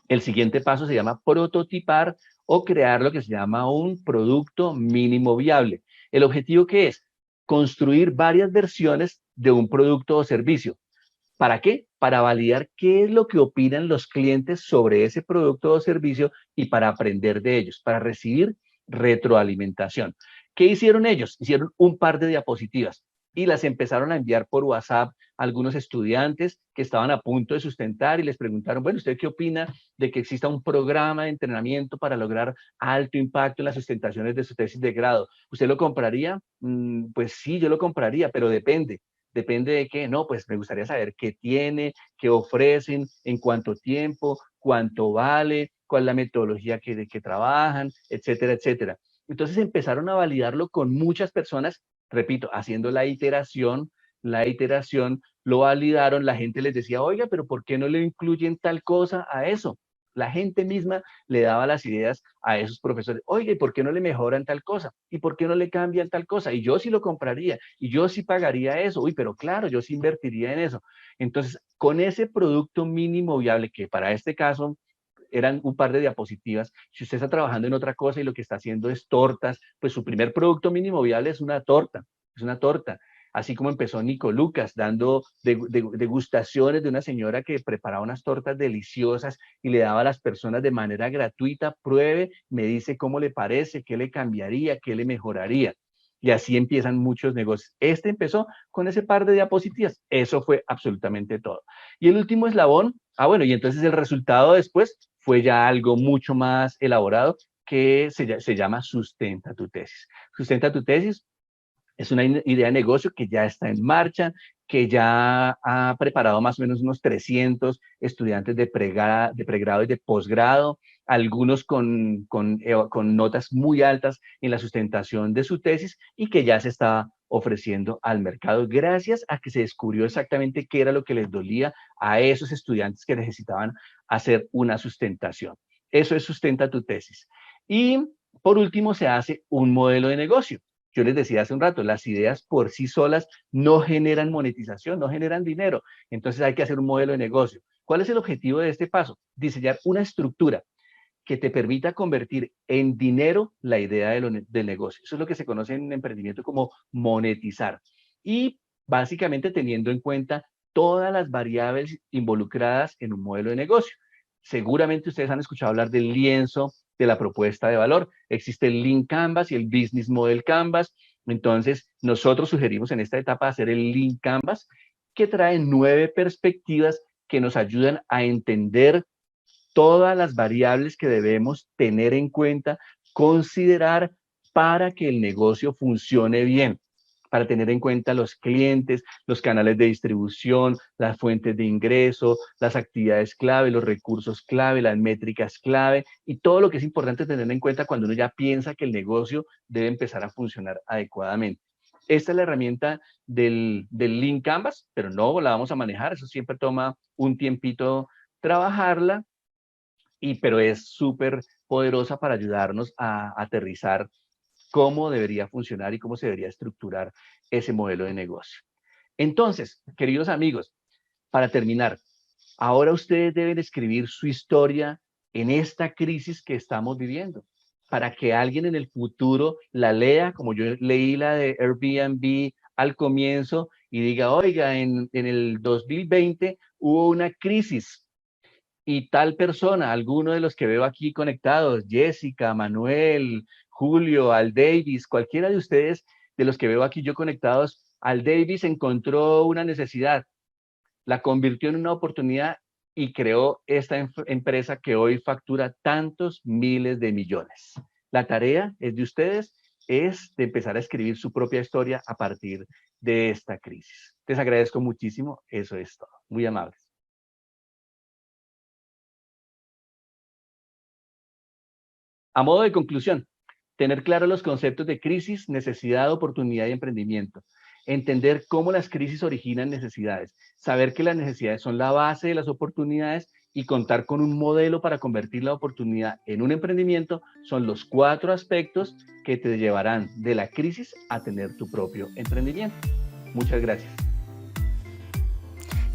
El siguiente paso se llama prototipar o crear lo que se llama un producto mínimo viable. ¿El objetivo qué es? Construir varias versiones de un producto o servicio. ¿Para qué? Para validar qué es lo que opinan los clientes sobre ese producto o servicio y para aprender de ellos, para recibir retroalimentación. ¿Qué hicieron ellos? Hicieron un par de diapositivas y las empezaron a enviar por WhatsApp a algunos estudiantes que estaban a punto de sustentar y les preguntaron, bueno, ¿usted qué opina de que exista un programa de entrenamiento para lograr alto impacto en las sustentaciones de su tesis de grado? ¿Usted lo compraría? Pues sí, yo lo compraría, pero depende. ¿Depende de qué? No, pues me gustaría saber qué tiene, qué ofrecen, en cuánto tiempo, cuánto vale, cuál es la metodología que trabajan, etcétera, etcétera. Entonces empezaron a validarlo con muchas personas, repito, haciendo la iteración, lo validaron, la gente les decía, oiga, pero ¿por qué no le incluyen tal cosa a eso? La gente misma le daba las ideas a esos profesores. Oye, ¿por qué no le mejoran tal cosa? ¿Y por qué no le cambian tal cosa? Y yo sí lo compraría, y yo sí pagaría eso. Uy, pero claro, yo sí invertiría en eso. Entonces, con ese producto mínimo viable, que para este caso eran un par de diapositivas, si usted está trabajando en otra cosa y lo que está haciendo es tortas, pues su primer producto mínimo viable es una torta, es una torta. Así como empezó Nico Lucas dando degustaciones de una señora que preparaba unas tortas deliciosas y le daba a las personas de manera gratuita, pruebe, me dice cómo le parece, qué le cambiaría, qué le mejoraría. Y así empiezan muchos negocios. Este empezó con ese par de diapositivas. Eso fue absolutamente todo. Y el último eslabón, bueno, y entonces el resultado después fue ya algo mucho más elaborado que se llama Sustenta tu tesis. Sustenta tu tesis es una idea de negocio que ya está en marcha, que ya ha preparado más o menos unos 300 estudiantes de pregrado y de posgrado, algunos con notas muy altas en la sustentación de su tesis y que ya se está ofreciendo al mercado gracias a que se descubrió exactamente qué era lo que les dolía a esos estudiantes que necesitaban hacer una sustentación. Eso es Sustenta tu tesis. Y por último se hace un modelo de negocio. Yo les decía hace un rato, las ideas por sí solas no generan monetización, no generan dinero. Entonces hay que hacer un modelo de negocio. ¿Cuál es el objetivo de este paso? Diseñar una estructura que te permita convertir en dinero la idea del negocio. Eso es lo que se conoce en emprendimiento como monetizar. Y básicamente teniendo en cuenta todas las variables involucradas en un modelo de negocio. Seguramente ustedes han escuchado hablar del lienzo de la propuesta de valor. Existe el Lean Canvas y el Business Model Canvas. Entonces, nosotros sugerimos en esta etapa hacer el Lean Canvas, que trae 9 perspectivas que nos ayudan a entender todas las variables que debemos tener en cuenta, considerar para que el negocio funcione bien, para tener en cuenta los clientes, los canales de distribución, las fuentes de ingreso, las actividades clave, los recursos clave, las métricas clave y todo lo que es importante tener en cuenta cuando uno ya piensa que el negocio debe empezar a funcionar adecuadamente. Esta es la herramienta del Lean Canvas, pero no la vamos a manejar, eso siempre toma un tiempito trabajarla, pero es súper poderosa para ayudarnos a aterrizar cómo debería funcionar y cómo se debería estructurar ese modelo de negocio. Entonces, queridos amigos, para terminar, ahora ustedes deben escribir su historia en esta crisis que estamos viviendo, para que alguien en el futuro la lea, como yo leí la de Airbnb al comienzo, y diga, oiga, en el 2020 hubo una crisis, y tal persona, alguno de los que veo aquí conectados, Jessica, Manuel, Julio, Al Davis, cualquiera de ustedes, de los que veo aquí yo conectados, Al Davis encontró una necesidad, la convirtió en una oportunidad y creó esta empresa que hoy factura tantos miles de millones. La tarea es de ustedes, es de empezar a escribir su propia historia a partir de esta crisis. Les agradezco muchísimo, eso es todo. Muy amables. A modo de conclusión, tener claros los conceptos de crisis, necesidad, oportunidad y emprendimiento. Entender cómo las crisis originan necesidades. Saber que las necesidades son la base de las oportunidades y contar con un modelo para convertir la oportunidad en un emprendimiento son los 4 aspectos que te llevarán de la crisis a tener tu propio emprendimiento. Muchas gracias.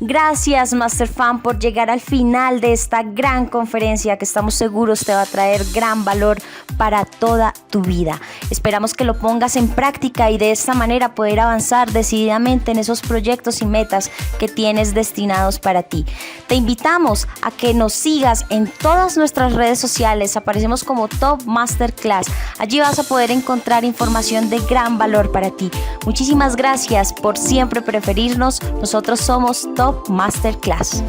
Gracias, Master Fan, por llegar al final de esta gran conferencia que estamos seguros te va a traer gran valor para toda tu vida. Esperamos que lo pongas en práctica y de esta manera poder avanzar decididamente en esos proyectos y metas que tienes destinados para ti. Te invitamos a que nos sigas en todas nuestras redes sociales. Aparecemos como Top Masterclass. Allí vas a poder encontrar información de gran valor para ti. Muchísimas gracias por siempre preferirnos. Nosotros somos Top Masterclass.